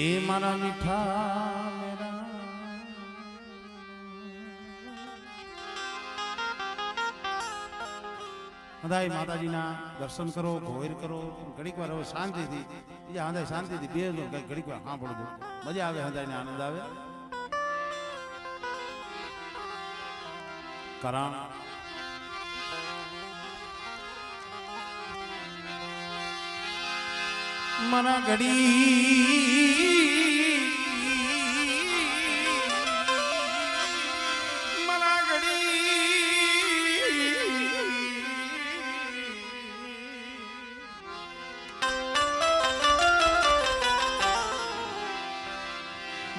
એ મારા મીઠા મેરા બધાય માતાજીના દર્શન કરો, ભોયર કરો, ઘડીક વાર હવે શાંતિથી બીજા હંધાય શાંતિથી બે ઘડીક વાર સાંભળજો, મજા આવે, હંધાયને આનંદ આવે. કરણ મના ઘડી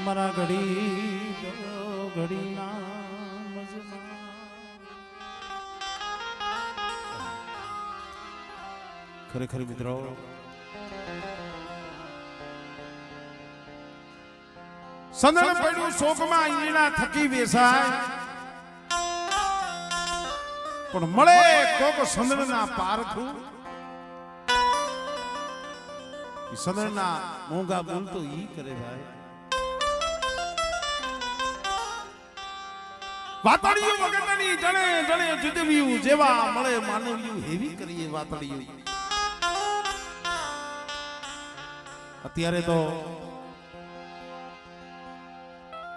મરા ઘડી ઘડી ના ખરેખર મિત્રો સંદન પડ્યું શોકમાં ઈણા થકી વેસાય, પણ મળે કોક સંદનના પારખું. સંદનના મોંઘા બોલ તો ઈ કરે ભાઈ. વાતળિયું વગરની જણે જણે જુદવ્યું, જેવા મળે માનવ્યું હેવી કરીએ વાતળિયું. અત્યારે તો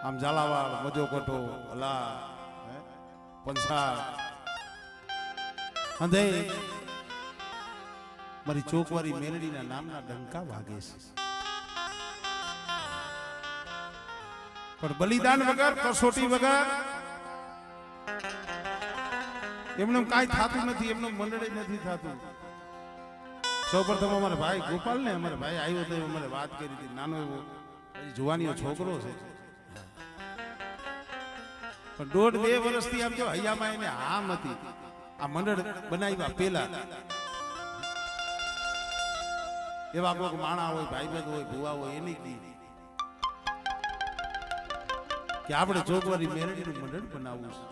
આમ ઝાલાવાડ, મજોકોટો, અલા, પંસાર, અંધે મારી ચોકવારી મેલડીના નામના ડંકા વાગે છે. પણ બલિદાન વગર, કસોટી વગર એમને કાંઈ થતું નથી, એમનું મંડળે નથી થતું. સૌ પ્રથમ અમારા ભાઈ ગોપાલ ને અમારા ભાઈ આવ્યો તો અમારે વાત કરી હતી, નાનો એવો જુવાનીઓ છોકરો છે, પણ 1.5-2 વર્ષથી આમ જો હૈયામાં એને હામ હતી. આ મંડળ બનાવ્યા પેલા એવા કોઈક માણા હોય, ભાઈબંધ હોય, ભુવા હોય, એની કે આપણે જોગવારી મેરડીનું મંડળ બનાવવું છે.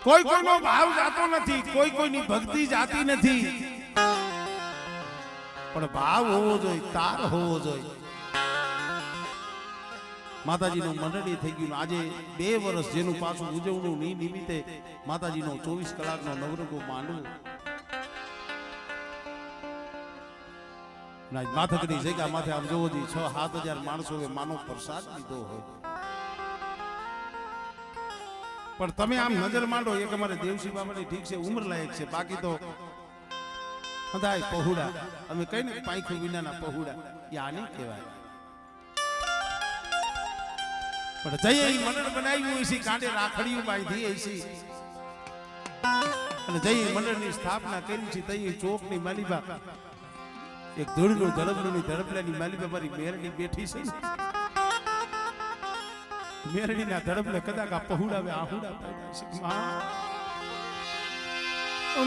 કોઈ કોઈનો ભાવ જાતો નથી, કોઈ કોઈની ભક્તિ જાતી નથી, પણ ભાવ હોવો જોઈએ, તાર હોવો જોઈએ. માતાજીનું મંડળી થઈ ગયું. આજે 2 વર્ષ જેનું પાછું ઉજવણું ની નિમિત્તે માતાજીનો 24 કલાકનો નવરંગો માંડવો માથકની જગ્યા માથે આમ જોવો જી 6-7 હજાર માણસોએ માનો પ્રસાદ લીધો હોય. પણ તમે આમ નજર માંડો, એક અમારે દેવસી બાબાની ઠીક છે ઉંમર લાયક છે, બાકી તો બધાય પહોળા. અમે કઈ ને પાંખું વિનાના પહોળા, એ આને કહેવાય. પણ જઈએ મંડળ બનાવ્યું છે, કાંડે રાખડીયું બાંધી છે, અને જઈએ મંડળની સ્થાપના કરી છે. તઈ ચોકની માલિબા એક ધૂળનું ધડબલુની ધડબલાની માલિબા મારી મેરડી બેઠી છે. મેરડીના ધડબલે કદાચ આ પહોળાવે આહુડા પાડ્યા.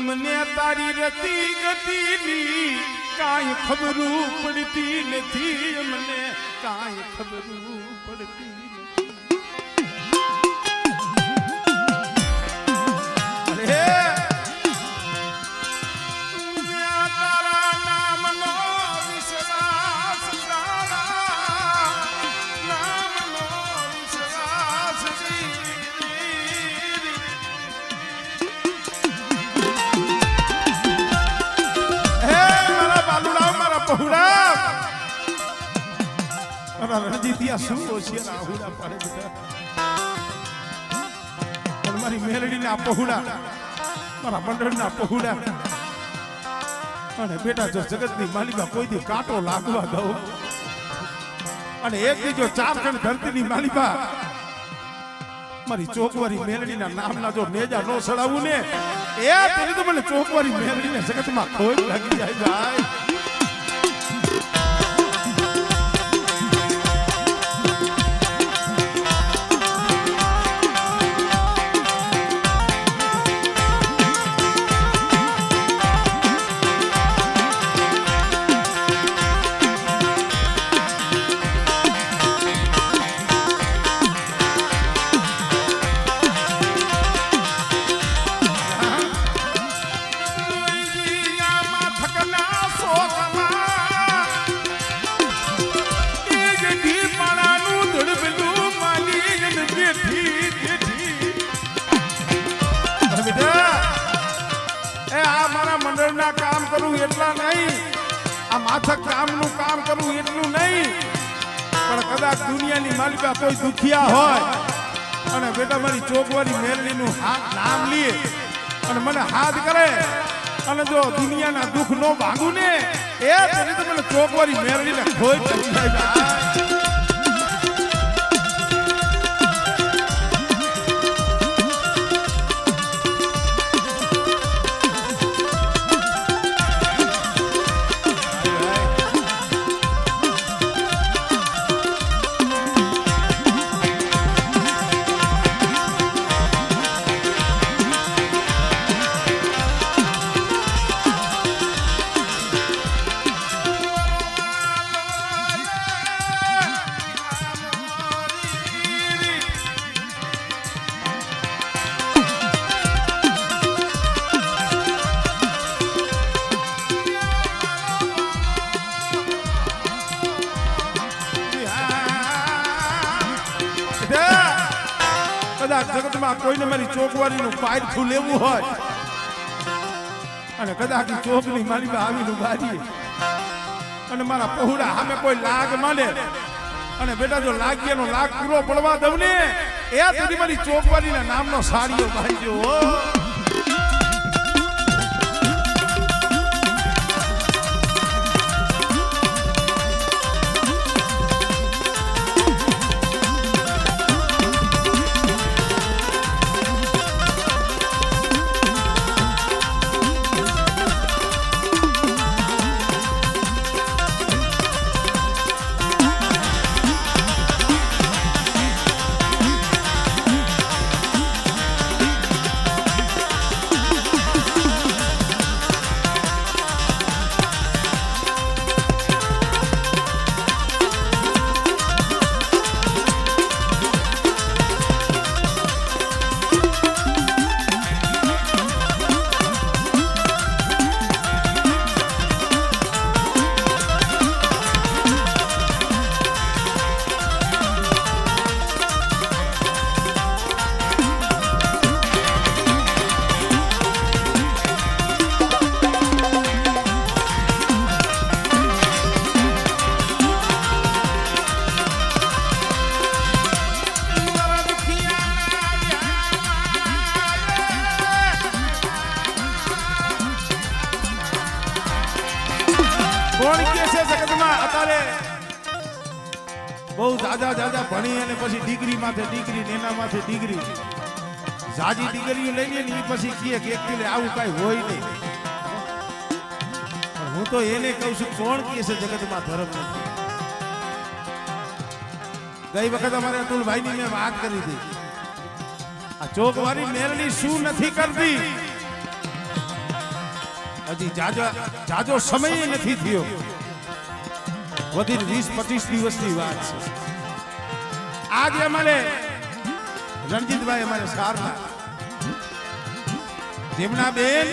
મને તારી રતી ગતિની કાંઈ ખબરું પડતી નથી, મને કાંઈ ખબરું પડતી નથી. મારી મેલડી ના પહોળા, મારા મંડળ ના પહોળા, અને બેટા જો જગત ની માલિકા કોઈ દી કાંટો લાગવા દઉં, અને એક દી જો 4 ખંડ ધરતી ની માલિકા મારી ચોકવારી મેલડી ના નામના જો નેજા નો સડાવું ને, એ તેની તો મને ચોકવારી મેલડી ને જગત માં ખોટ લાગી જાય ભાઈ. એટલા નહીં, આ માથક કામનું કામ કરવું એટલું નહીં, પણ કદાચ દુનિયાની માલિકા કોઈ દુખિયા હોય અને બેટા મારી ચોકવારી મેરડીનું નામ લે અને મને હાથ કરે અને જો દુનિયાના દુઃખ નો ભાગું ને એ તેની તો મને ચોકવારી મેરડીને ખોઈ પડી જાય. કદાચ જગતમાં કોઈને મારી ચોકવારીનું પાયથું લેવું હોય અને કદાચ ચોકની મારી આવીને બારી અને મારા પહોળા સામે કોઈ લાગ માંડે અને બેટા જો લાગ્યાનો લાગ પૂરો પડવા દઉં ને એ સુધી મારી ચોકવારીના નામનો સાડીઓ બાંધ્યો હો. કોણ કે છે જગતમાં અત્યારે બહુ જાજા ભણી અને પછી ડિગ્રી માથે ડિગ્રી નેના માથે ડિગ્રી જાજી ડિગ્રીઓ લઈને ને પછી કહે કે એકચુઅલી આવું કાંઈ હોય નહીં. હું તો એને કહું છું કોણ કે છે જગતમાં ધર્મ નથી. ગઈ વખત અમારે અતુલભાઈની મેં વાત કરી હતી, આ ચોકવારી મેરડી શું નથી કરતી, હજી જાજો સમય નથી થયો, વધી 20-25 દિવસની વાત છે. આજે અમારે રણજીતભાઈ અમારે સારના જેમના બેન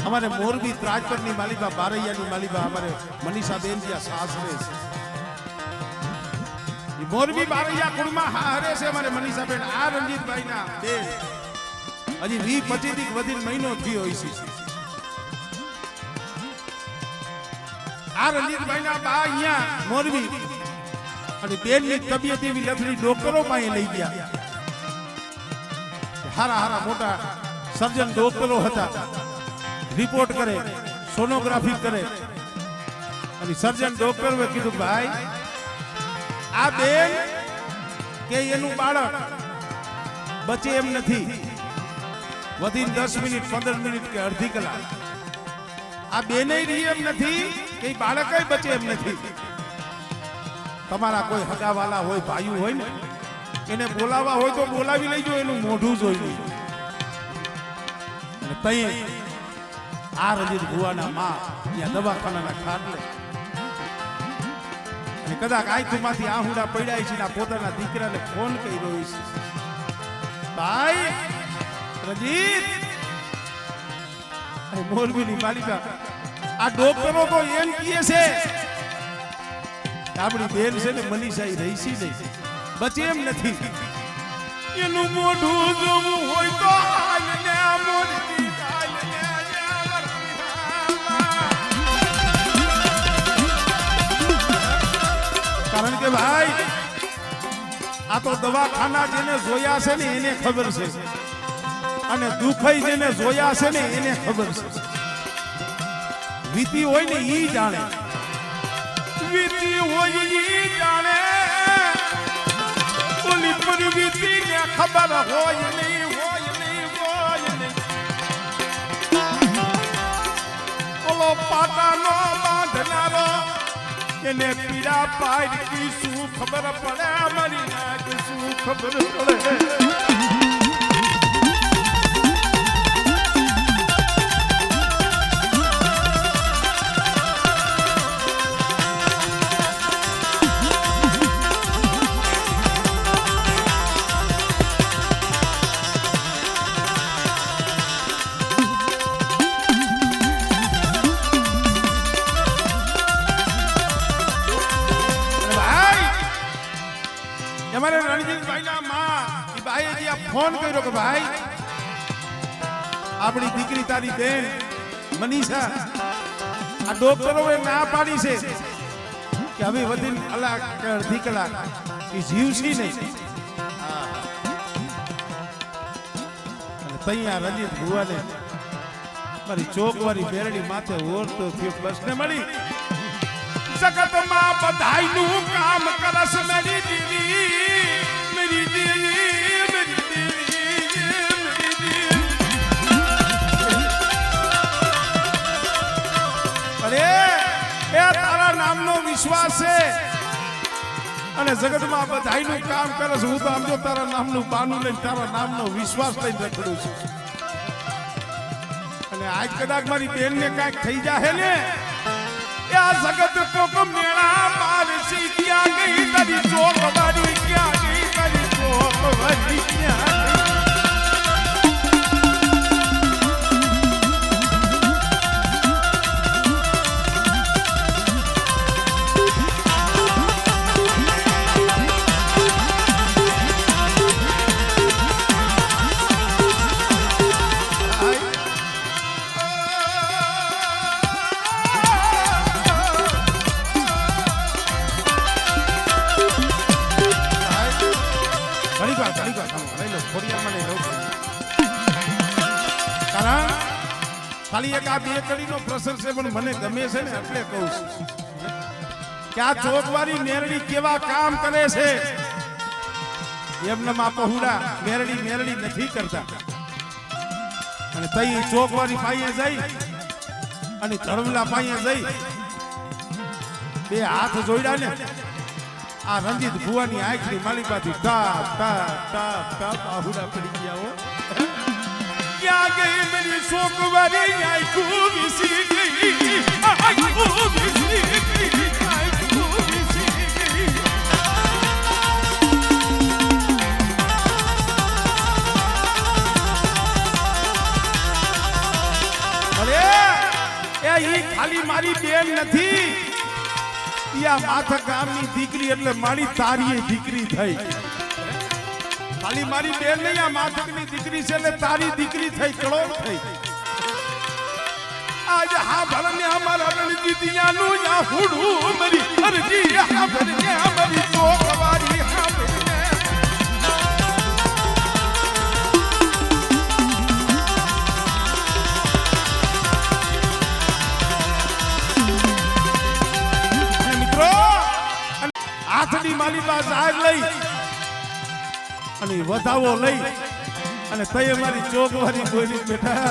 અમારે મોરબી ત્રાજપરની માલિકા બારૈયાની માલિકા અમારે મનીષા બેન જ્યાં સાસરે છે, મોરબી બારૈયા કુળમાં હારે છે અમારે મનીષા બેન. આ રણજીતભાઈ ના બેન હજી 20-25 વધી મહિનો થયો હોય છે. આ રણજીતભાઈ ના બા અહીંયા મોરબી અને બેનની તબિયત એવી લથડી ડોક્ટરો પાસે લઈ ગયા. હારા મોટા સર્જન ડોક્ટરો હતા, રિપોર્ટ કરે, સોનોગ્રાફી કરે અને સર્જન ડોક્ટરોએ કીધું ભાઈ આ બેન કે એનું બાળક બચે એમ નથી, વધી 10 મિનિટ 15 મિનિટ કે અડધી કલાક આ બેને રહી એમ નથી કે બાળક બચે એમ નથી. તમારા કોઈ હગાવાલા હોય, ભાઈઓ હોય ને એને બોલાવવા હોય તો બોલાવી લેજો, એનું મોઢું જોઈ લેજો. અને તઈ આ રંજીત ભુવાના માં ત્યાં દવાખાનાના ખાટલે અને કદાચ આંખમાંથી આહુડા પડ્યા છે ને પોતાના દીકરાને ફોન કર્યો છે, ભાઈ રંજીત મોરબીની માલિકા આ ડોક્ટરો તો એમ કહે છે આપણી બેન છે ને મનીષા રહી છે નહીં, બચે એમ નથી. એનું મોઢું જોવું હોય તો હાલને મોરબી હાલને આ તો દવાખાના જેને જોયા છે ને એને ખબર છે, અને દુખઈ જેને જોયા છે ને એને ખબર છે. વીતી હોય ને ઈ જાણે, વીતી હોય ઈ જાણે, ઓલી પર વીતી ને ખબર હોય નહીં, હોય નહીં, હોય નહીં. ઓલો પાટાનો બાંધનારો એને પીડા પાડ કી શું ખબર પડે, મારી નાક શું ખબર પડે. અમારે રણજીતભાઈના માં એ ભાઈએ ફોન કર્યો કે ભાઈ આપણી દીકરી તારી બેન મનીષા આ ડોક્ટરોએ ના પાડી છે કે હવે વધીને કલાક કે અડધી કલાક એ જીવશી નહીં. અને તૈયાર રણજીત ભુવાને મારી ચોકવારી બેરડી માથે ઓરતો થયો, બસને મળી. જગતમાં બધાયનું કામ કરસ મેરી દીવી, મેરી દેવી, મેરી દેવી, મેરી દેવી. અરે એ તારા નામનો વિશ્વાસ છે અને જગતમાં બધાયનું કામ કરસ. હું તો આમ જો તારા નામનું બાનું લઈને તારા નામનો વિશ્વાસ લઈને રખડું છું. અને આજ કદાચ મારી બેનને કાંઈક થઈ જાય ને, जगत को मेरा मार सी क्या गई तेरी चोक वाली, क्या गई तेरी चोक वाली, क्या ખાલી એક આ બે કડીનો પ્રસંગ છે પણ મને ગમે છે ને એટલે કહું છું કે આ ચોકવારી મેરડી કેવા કામ કરે છે. એમને માં પહોળા મેરડી મેરડી નથી કરતા. અને તઈ ચોકવારી પાઈએ જઈ અને ધર્મલા પાઈએ જઈ બે હાથ જોડ્યા ને આ રણજીત ભુવાની આંખની માલિકાથી ટાપ ટાપ ટાપ ટાપ આહુડા પડી ગયા. હો क्या गई मेरी शोकवारी, आंखों विसी गई, आंखों विसी गई, आंखों विसी गई. अरे એ ખાલી મારી બેન નથી, યા માથા ગામની દીકરી એટલે મારી તારી દીકરી થઈ. ખાલી મારી બેન નહીં, આ માથકની દીકરી છે એટલે તારી દીકરી થઈ, કળોળ થઈ. આજ હા ભરને અમારા રણજીતિયાનું યા હુડું મરી અરજી, હા ભરને અમારી ચોકવારી, હા ભરને. મિત્રો હાથની માલી પાસે આગ લઈ અને વધાવો લઈ અને તય મારી ચોકવારી બોલી બેઠા.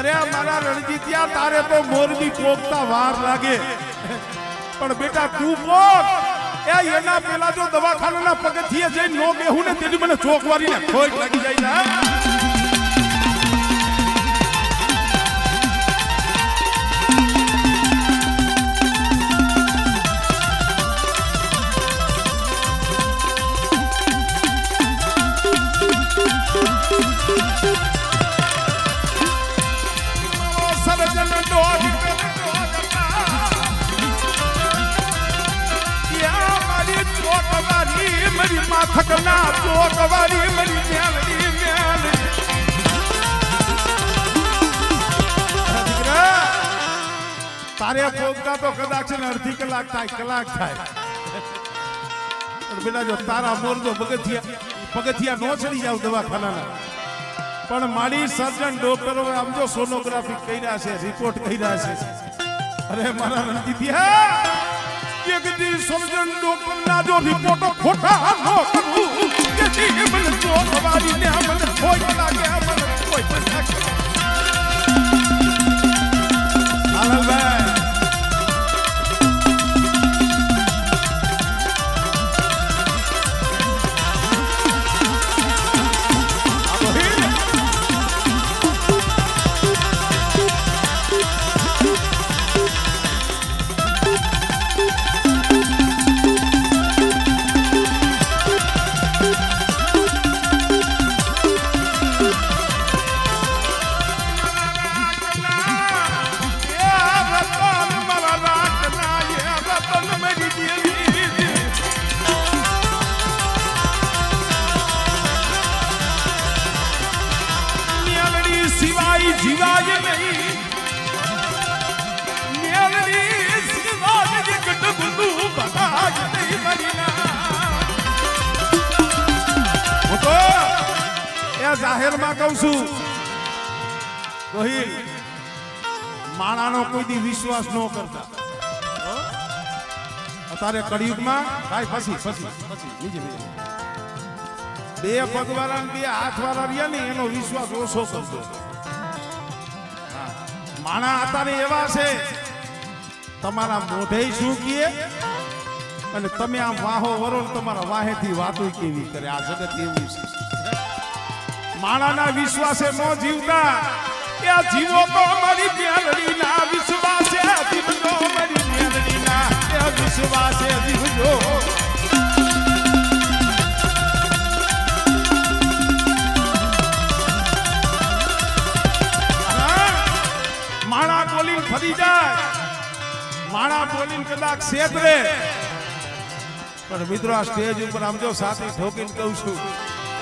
અરે મારા રણજીતિયા તારે તો મોરબી પોગતા વાર લાગે પણ બેટા તું પોગ એ એના પેલા જો દવાખાનાના પગથિયે જઈને નો બેહું ને તેની મને ચોકવારીને ખોટ લાગી જાય ને. मेरी माथकना ચોકવારી મરી મેલડી મેલડી. તારે પોગતા તો કદાચ અડધી કલાક થાય, કલાક થાય. પણ બેટા જો તારા મોર જો પગથિયા નો ચડી જાવ દવાખાનાના, પણ મારી સર્જન ડોક્ટરો આમ જો સોનોગ્રાફી કર્યા છે, રિપોર્ટ કર્યા છે. અરે મારા રણજીતિયા, એક દી સર્જન ડોક્ટર ના જો રિપોર્ટ ખોટા નો કરું કે જી મને જો સવારી ને મને કોઈ લાગે મને કોઈ લાગે. હાલ ભાઈ જીવાય નહીં, મેલડી સિવાય જગત બધું બતાય નહીં મરીના. હું તો એ જાહેરમાં કહું છું, રોહિત માણાનો કોઈ દી વિશ્વાસ ન કરતા. અત્યારે કળિયુગમાં ભાઈ ફસી નીચે બે પગવાળા બે હાથવાળા રહ્યા ને એનો વિશ્વાસ ઓછો કરજો. માણા અત્યારે એવા છે, તમારા મોઢે શું કહે અને તમે આમ વાહો વરો તમારા વાહેથી વાતો કેવી કરે. આ જગત એવું છે. માણાના વિશ્વાસે ન જીવતા, એ જીવો તો મારી મેલડીના વિશ્વાસે જીવજો, મારી મેલડીના એ વિશ્વાસે જીવજો. માણા બોલીને ફરી જાય, માણા બોલીને કદાચ છેતરે, પણ મિત્રો આ સ્ટેજ ઉપર આમ જો સાથે ઠોકીને કહું છું,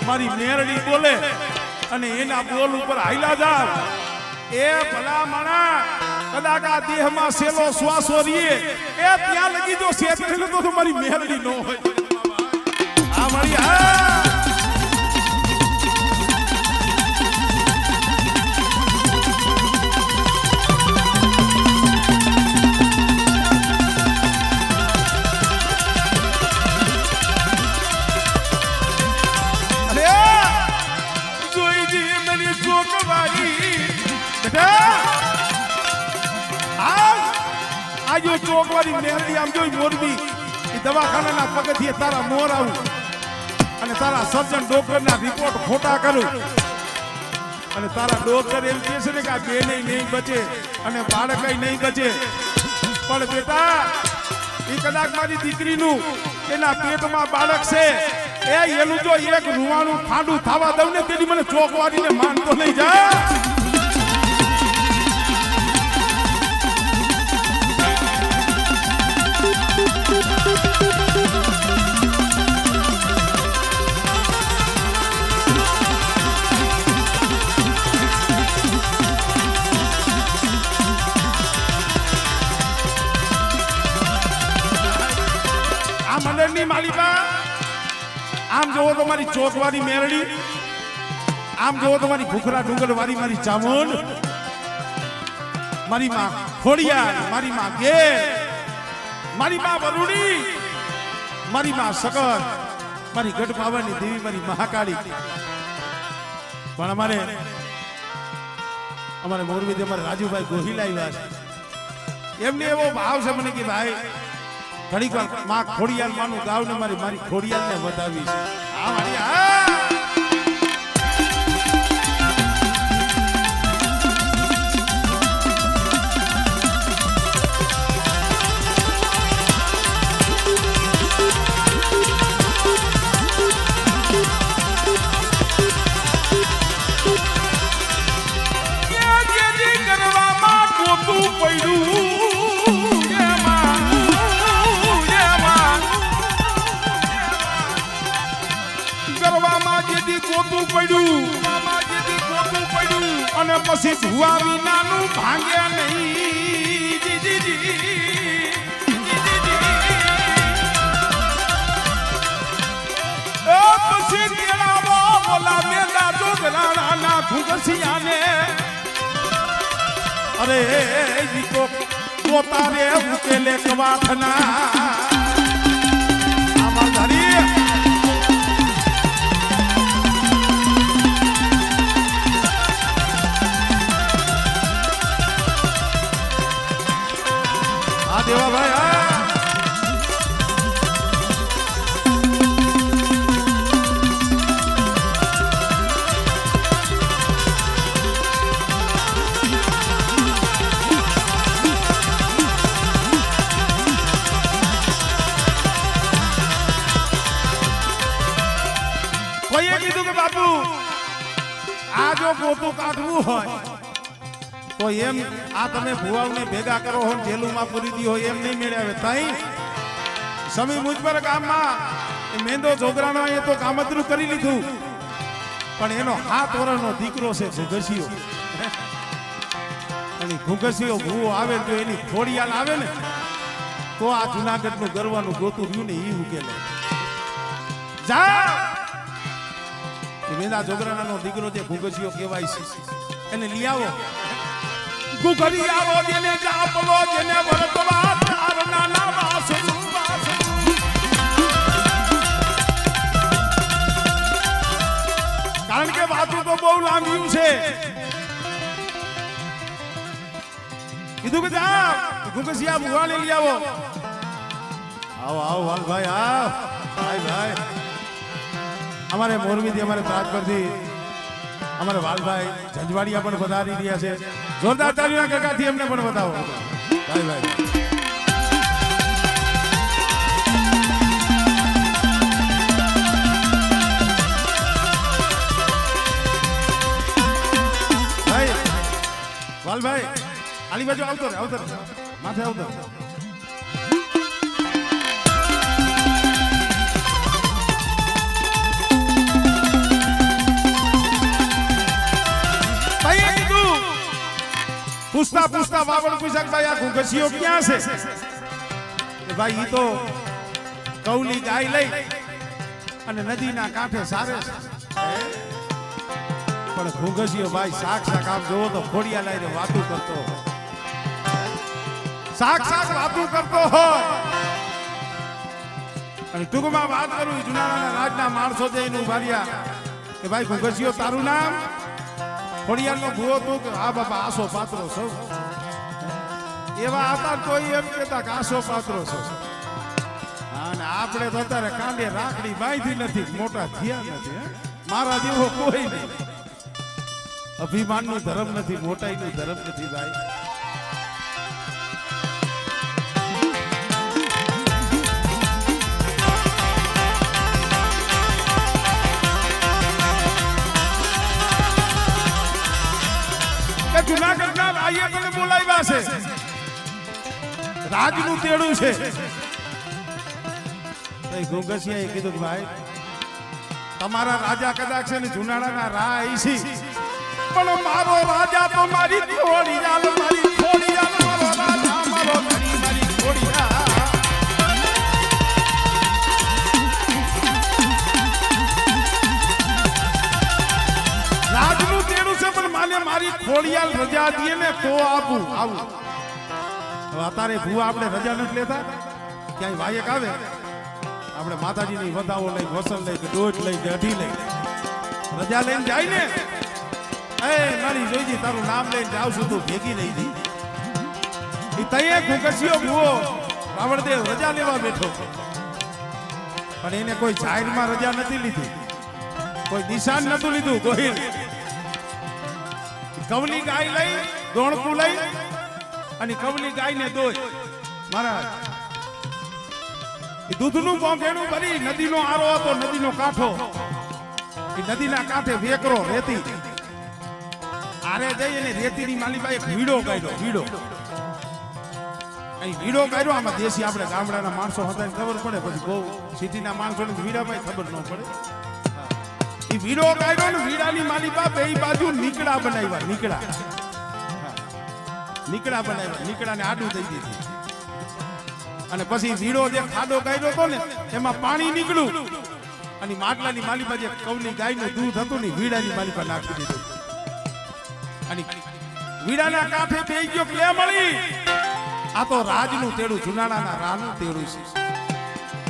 મારી મેરડી બોલે અને એના બોલ ઉપર હાઈલા જાવ, એ ભલા માણા કદાચ આ દેહમાં સેલો શ્વાસો રીએ એ ત્યાં લગી જો છેતરે તો મારી મેરડી ન હોય. આ મારી આજો ચોકવાળી મેરડી આમ જોઈ મોરબી એ દવાખાનાના પગથિયે તારા મોર આવું અને તારા સર્જન ડોક્ટરના રિપોર્ટ ખોટા કરું અને તારા ડોક્ટર એમ કહે છે ને કે આ બેને નહીં બચે અને બાળકય નહીં બચે. પણ બેટા એ કદાચ મારી દીકરીનું એના પેટમાં બાળક છે, એ એનું જો એક રૂવાણું ખાંડું થવા દઉં ને તેની મને ચોકવાળીને માનતો નહીં જાય. આ મંડળની માલિકા આમ જોવો તો મારી ચોકવાળી મેરડી, આમ જોવો તો મારી ભૂખરા ડુંગર વાળી મારી ચામુંડ, મારી માં ખોડિયાર, મારી માં ગેર, મારી માં વરુડી, મારી માં સકર, મારી ગઢ પાવાની દેવી મારી મહાકાળી. પણ અમારે મોરબીથી અમારે રાજુભાઈ ગોહિલ આવ્યા છે, એમને એવો ભાવ છે મને કે ભાઈ ઘડીક વાર માં ખોડિયાર માનું ગાવ ને મારી ખોડિયાર ને વધાવી છે. આ મારી અને પછી ભુવા વિનાનું ભાંગે નહીં. જોગરાણા ઘુંઘસિયાને અરે ઈ તો પોતારે ઉકેલે કવાથના આમાં ધરી આ દેવા ભાઈ આ જો ગોતું કાઢવું હોય તો એમ આ તમે ભુવાઓને ભેગા કરો હો જેલુમાં પૂરી દી હોય એમ નહીં મેળવે તઈ સમી મુજબર ગામમાં મેંદો જોગરાનો એ તો કામતરું કરી લીધું પણ એનો 7 વર્ષનો દીકરો છે ઘુઘસિયો અને ઘુઘસિયો ભુવો આવે તો એની ખોડિયાલ આવે ને તો આ જુનાગઢનું ગરવાનું ગોતું રહ્યું ને ઈ ઉકેલે જા મેંદા જોગરાણાનો દીકરો જે ઘુઘસિયો કહેવાય છે એને લઈ આવો ઘુઘરી આવો જેને જાપલો જેને વરતવા તારના ના વાસુ કારણ કે વાતું તો બહુ લાંબી છે કીધું કે જા ઘુઘસિયા ભુવાને લઈ આવો આવો આવો વાલભાઈ આવ ભાઈ ભાઈ અમારે મોરબીથી અમારે ત્રાજપરથી અમારે વાલભાઈ જંજવાડિયા પણ વધારી રહ્યા છે જોરદાર તાળીઓના કાકાથી એમને પણ બતાવો ભાઈ ભાઈ ભાઈ વાલભાઈ આલી બાજુ આવતો માથે આવતો પૂછતા પૂછતા બાબળ પૂછક ભાઈ આ ઘુઘસિયો ક્યાં છે ભાઈ ઈ તો કૌલી ગાય લઈ અને નદીના કાંઠે સારે છે પણ ઘુઘસિયો ભાઈ સાક્ષાત આમ જોવો તો ખોડિયા લઈને વાતું કરતો સાક્ષાત વાતું કરતો હોય અને ટૂંકમાં વાત કરું જુનાગઢના રાજના માણસો જઈને ઉભા રહ્યા કે ભાઈ ઘુઘસિયો તારું નામ ખોડિયાલનો ભૂવો તું કે હા બાપા આસો પાત્રો છો એવા હતા કોઈ એમ કહેતા કે આસો પાત્રો છો અને આપણે તો અત્યારે કાંડે રાખડી બાંધી નથી મોટા થયા નથી મારા જેવો કોઈ નહીં અભિમાનનું ધર્મ નથી મોટાઈનું ધર્મ નથી ભાઈ જુનાગઢના રાઈએ મને બોલાવ્યા છે રાજનું તેડું છે ઘુઘસિયાએ કીધું કે ભાઈ તમારા રાજા કદાચ છે ને જુનાગઢના રાય છે પણ મારો રાજા તો મારી ખોડિયાલ મારી ખોડિયાલ મારો રાજા મારો મારી ખોડિયાલ રાજનું તેડું છે પણ માને મારી ખોડિયાલ રજા દે ને તો આવું હવે અત્યારે ભૂવા આપણે રજા નથી લેતા ક્યાંય વાયક આવે આપણે માતાજીની વધાવો લઈ વસન લઈ કે દોઢ લઈ કે અઢી લઈ રજા લઈને જાય ને એ નાની જોઈજી તારું નામ લઈને જાવ છું તું ભેગી લઈ દી એ તઈએ ઘુઘસિયો ભૂવો રાવણદેવ રજા લેવા બેઠો પણ એને કોઈ જાહેરમાં રજા નથી લીધી કોઈ નિશાન નતું લીધું ગોહિલ કવલી ગાય લઈ દોણકું લઈ અને કવલી ગાયને દોય મહારાજ એ દૂધનું પોંખેણું ભરી નદીનો આરો હતો નદીનો કાંઠો એ નદીના કાંઠે વેકરો રેતી આરે જઈ અને રેતીની માલીબાઈ એક વીડો કાઢ્યો વીડો અહીં વીડો કાઢ્યો આમાં દેશી આપણે ગામડાના માણસો હતા ખબર પડે પછી બહુ સિટીના માણસોને વીડામાં ખબર ન પડે એ વીડો કાઢ્યો ને વીડાની માલીબા બે બાજુ નીકળા બનાવ્યા નીકળા બનાવ્યા નીકળાને આડું થઈ દીધું અને પછી વીડો જે ખાડો કાઢ્યો હતો ને એમાં પાણી નીકળ્યું અને માટલાની માલિપા જે કવની ગાયનું દૂધ હતું ને વીડાની માલિપા નાખી દીધું અને વીડાના કાંઠે બેસી ગયો કે મળી આ તો રાજનું તેડું જુનાણાના રાનું તેડું છે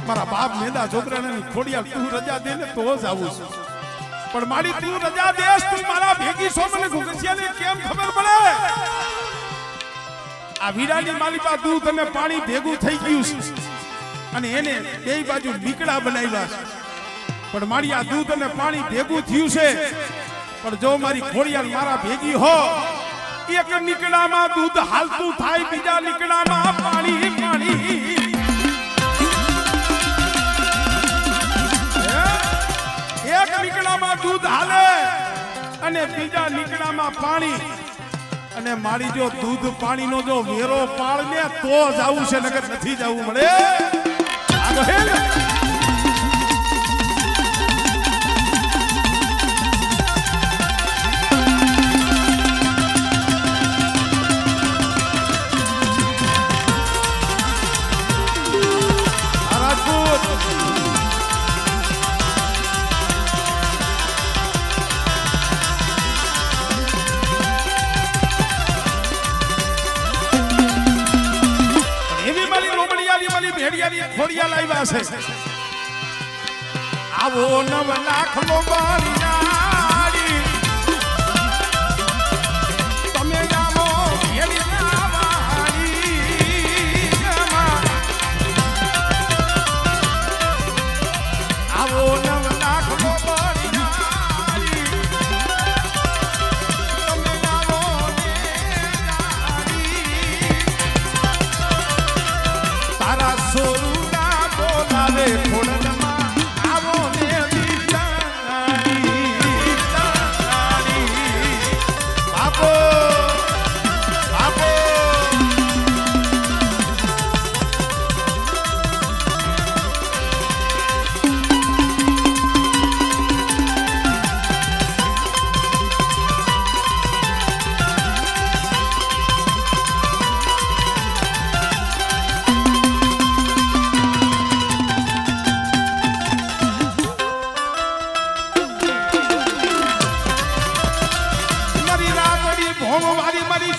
મારા બાપ મેદા છોકરાને ખોડિયાલ તું રજા દે ને તો જ આવું છું પણ મારી તું રજા દેશ તું મારા ભેગી છો મને ઘુઘસિયાને કેમ ખબર પડે આ વીડાની માલિપા દૂધ અને પાણી ભેગું થઈ ગયું છે અને એને બે બાજુ નીકળા બનાવ્યા છે પણ મારી આ દૂધ અને પાણી ભેગું થયું છે પણ જો મારી ખોડિયાલ મારા ભેગી હો એક નીકળામાં દૂધ હાલતું થાય બીજા નીકળામાં પાણી પાણી એક નીકળામાં દૂધ હાલે અને બીજા નીકળામાં પાણી અને મારી જો દૂધ પાણીનો જો વેરો પાળને તો જાવું છે નકર નથી જાવું મળે ખોડિયાલ આવ્યા છે આવો 9 લાખ મોબારી નારી તમે આવો ભેડી નાવારી આવો 9 લાખ મોબારી નારી તમે આવો તારા સોરું આવે ખોડલમાં આવો ને બાપો બાપો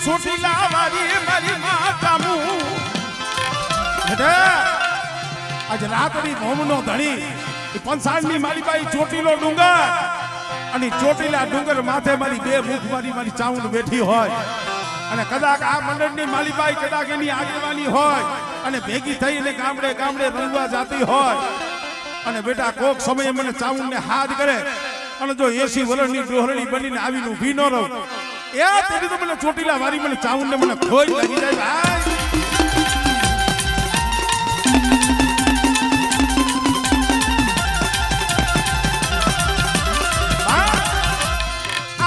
છોટી લાવારી મારી માતામુ આજ રાતડી ભોમનો ધણી પંસાણની માલીબાઈ ચોટીલો ડુંગર અને ચોટીલા ડુંગર માથે મારી બે મુખ મારી ચાઉંડ બેઠી હોય અને કદાચ આ મંડળની માલીબાઈ કદાચ એની આગેવાની હોય અને ભેગી થઈને ગામડે ગામડે રંગવા જાતી હોય અને બેટા કોક સમયે મને ચાઉંડને હાથ કરે અને જો 80 વર્ષની ડોહરણી બનીને આવીને ઊભી ન રહું એ તેની તો મને ચોટીલા વારી મને ચાઉંડને મને ખોઈ લાગી જાય ભાઈ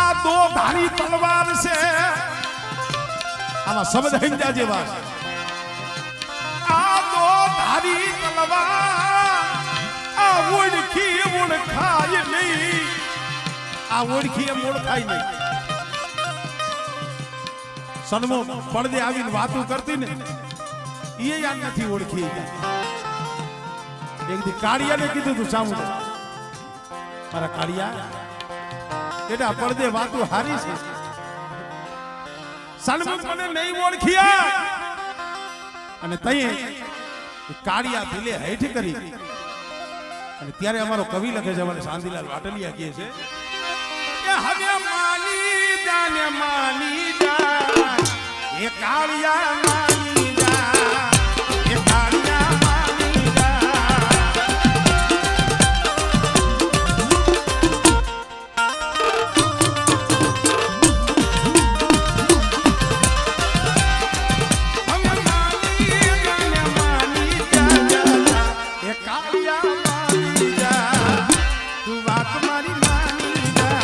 આ દો ધારી તલવાર છે આમાં શબ્દ હંજા જેવા આ દો ધારી તલવાર આ ઓળખી ઓળખાય નહીં આ ઓળખી એમ ઓળખાય નહીં સનમો પડદે આવીને વાતો કરતી ને એ યાદ નથી ઓળખી એક દી કાળિયાને કીધું તું સામું મારા કાળિયા બેટા પડદે વાતો હારી છે સનમો મને નહીં ઓળખ્યા અને તઈએ કાળિયા દિલે હેઠ કરી અને ત્યારે અમારો કવિ લખે છે મને શાંતિલાલ વાટલિયા કહે છે કે હવે માની જા એ કાળિયા માની જા એ કાળિયા માની જા હવે માની જા એ કાળિયા માની જા તું વાત મારી માની જા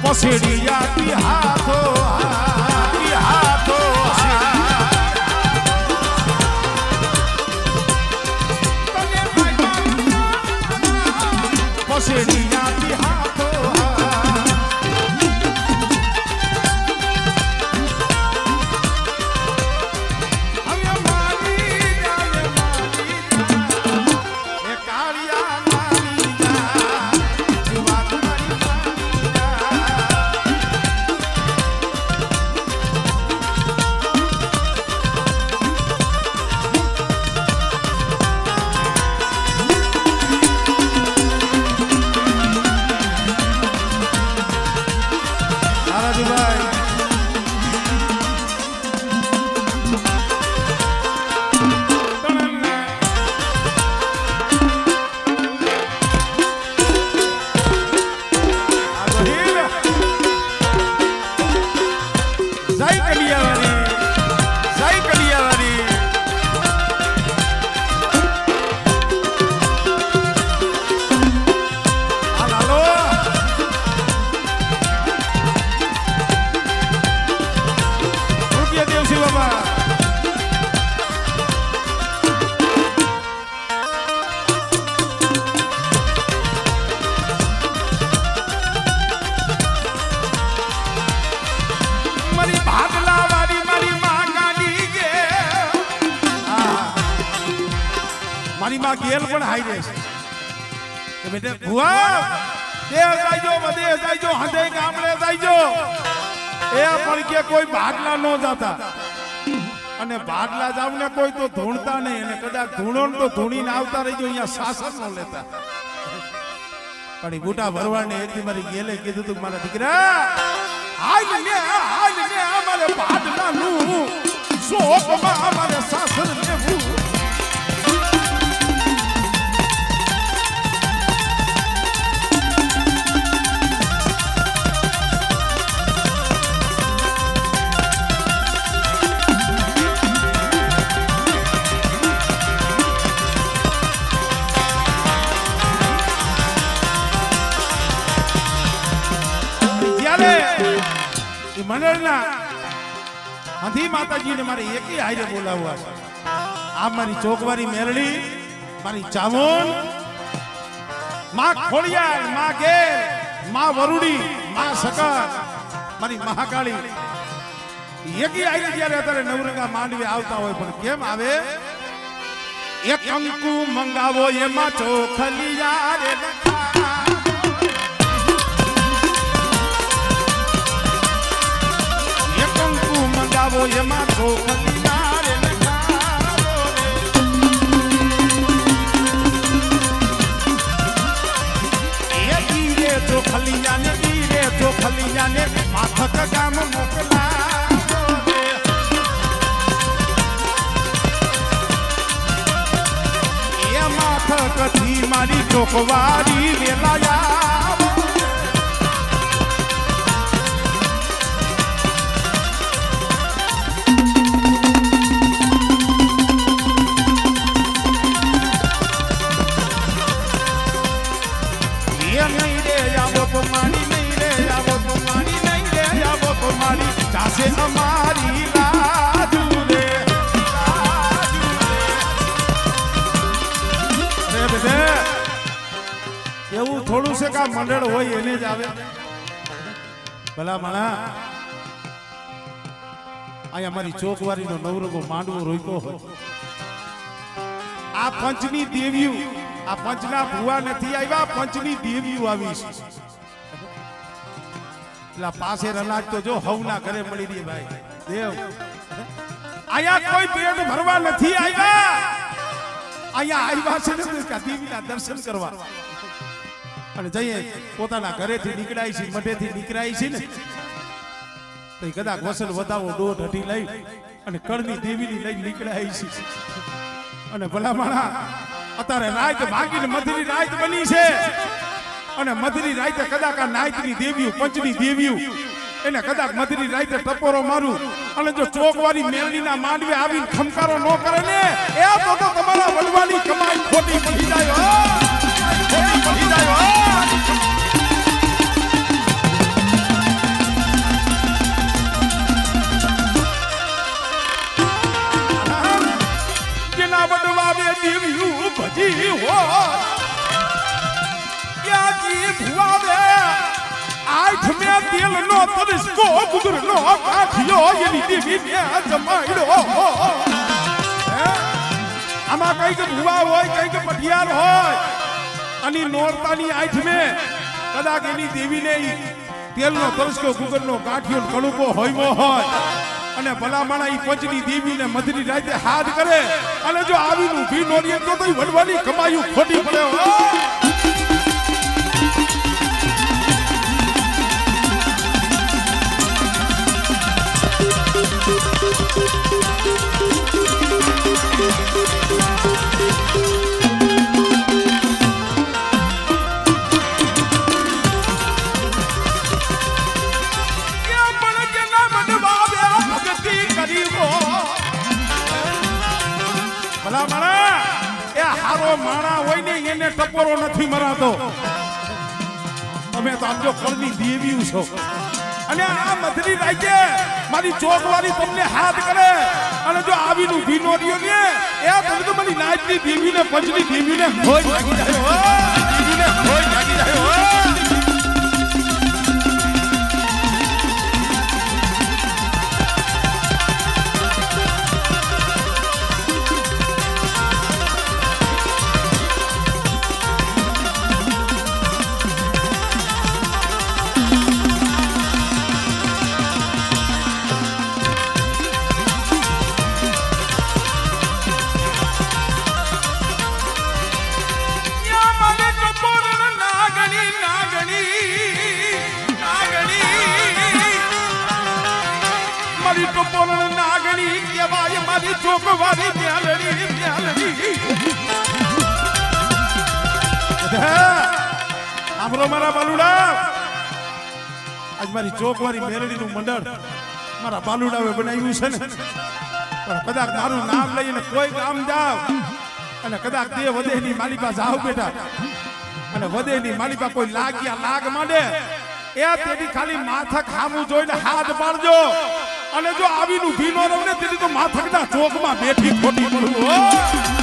પસેડી જાતી હાથો હાથો પસેડી જાતી હાથો મારી માં ગેલ પણ હાઈ રહે છે કે બેટે ભુવા તે જાયજો વધે જાયજો હંધે ગામડે જાયજો એ પણ કે કોઈ ભાડલા ન જાતા અને ભાડલા જાવ ને કોઈ તો ધૂણતા નહીં અને કદાચ ધૂણો તો ધૂણીને આવતા રહીજો અહીંયા શાસન ન લેતા પણ બુટા ભરવાડને એટલી મારી ગેલે કીધું તું મારા દીકરા હાય ને અમારે ભાડલાનું શોકમાં અમારે શાસન લેવું મંડળના હંધી માતાજીને મારે એકી હારે બોલાવવા છે આ મારી ચોકવારી મેરડી મારી ચામુંડ માં ખોડિયાર માં ગેર માં વરુડી માં સકર મારી મહાકાળી એકી હારે જ્યારે અત્યારે નવરંગા માંડવે આવતા હોય પણ કેમ આવે એક કંકુ મંગાવો એમાં ચોખલિયા રે મંગાવો એમાં ચોખલિયા રે ચોખલિયા ને માથક ગામ મોકલા એ માથક થી મારી ચોકવારી વેલાયા ચાસે અમારી લાજુ રે એવું થોડું છે કે આ મંડળ હોય એને જ આવે ભલા માણા અહીંયા અમારી ચોકવારીનો નવરંગો માંડવો રોક્યો હોય આ પંચની દેવીઓ આ પંચના ભુવા નથી આવ્યા પંચની દેવીઓ આવી છે એટલે પાસે અનાજ તો જો હવના ઘરે મળી રહી ભાઈ દેવ આયા કોઈ પેટ ભરવા નથી આવ્યા આયા આવ્યા છે ને દેવીના દર્શન કરવા અને જઈએ પોતાના ઘરેથી નીકળાય છે મઢેથી નીકળાય છે ને તો કદાચ વસલ વધાવો દોઢ અઢી લઈ અને કળની દેવીની લઈ નીકળાય છે અને ભલા માણા અત્યારે રાત ભાગીને મધરી રાત બની છે અને મધરી રાતે કદાચ આ નાયકની દેવીઓ પંચની દેવીઓ એને કદાચ મધરી રાતે ટપોરો મારું અને જો ચોકવારી મેલડીના માંડવે આવીને ખમકારો ન કરે ને એ તો તમારા વડવાની કમાઈ ખોટી પડી જાય ખોટી પડી જાય જેના વડવાવે દેવીઓ ભજી હોય ભુવાવે આઠ મે તેલ નો તરસ્કો ગુગર નો કાઠિયો એની દેવીને જમાડ્યો આમાં કઈક ભુવા હોય કઈક પટિયાર હોય અને નોરતાની આઠ મે કદાચ એની દેવીને તેલનો તરસ્કો ગુગર નો કાઠિયો કડુકો હોયમો હોય અને ભલા માણા ઈ પંચની દેવીને મધરી રાતે હાથ કરે અને જો આવીનું ભી નોરીએ તો વડવાની કમાયું ખોટી પડે ભલા માણા એ હારો માણા હોય ને એને ટપોરો નથી મરાતો તમે તો આમ જો કળની દેવીઓ છો અને આ મધરી રાતે મારી ચોકવારી તમને હાથ કરે અને જો આવીનું ભીનોરીઓ ને એ તમે તો મારી નાચની દેવીને પંચની દેવીને ખોઈ લાગી જાય દેવીને ખોઈ લાગી જાય બોલણ નાગણી કહેવાય મારી ચોકવારી મ્યાલડી આપણો મારા બાલુડા આજ મારી ચોકવારી મેરડીનું મંડળ મારા બાલુડાએ બનાવ્યું છે ને પણ કદાચ મારું નામ લઈને કોઈ ગામ જાવ અને કદાચ તે વધેની માલિકા જાવ બેટા અને વધેની માલિકા કોઈ લાગ્યા લાગ માંડે એ તેની ખાલી માથક હામું જોઈને હાથ પાડજો અને જો આવીનું ભીનો રમને તેની તો માથકના ચોકમાં બેઠી ખોટી પડવું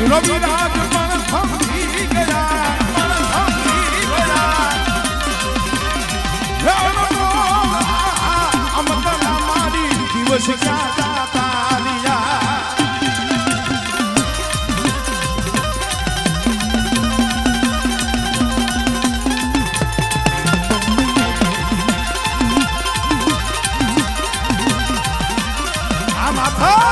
રવિરાજ પણ થંભી ગયા અમતના મારી દિવસ ક્યાં તાલિયા આ માથા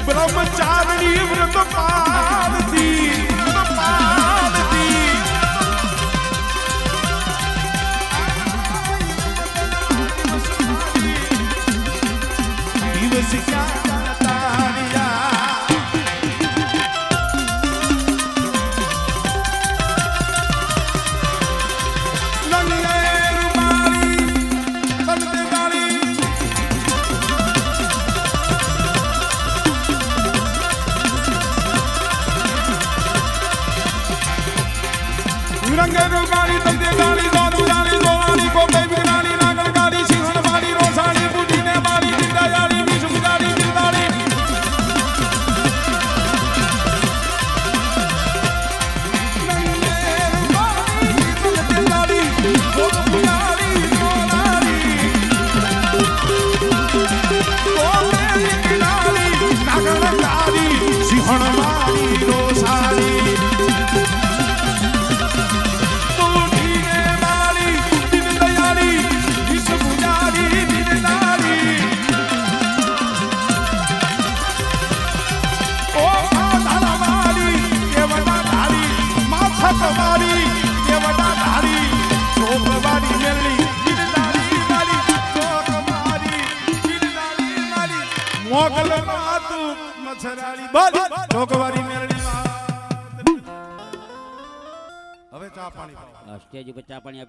બ્રહ્મચારી વ્રત પાળતી દિવસ ક્યાં તારિયા સ્ટેજ ઉપર ચા પાણી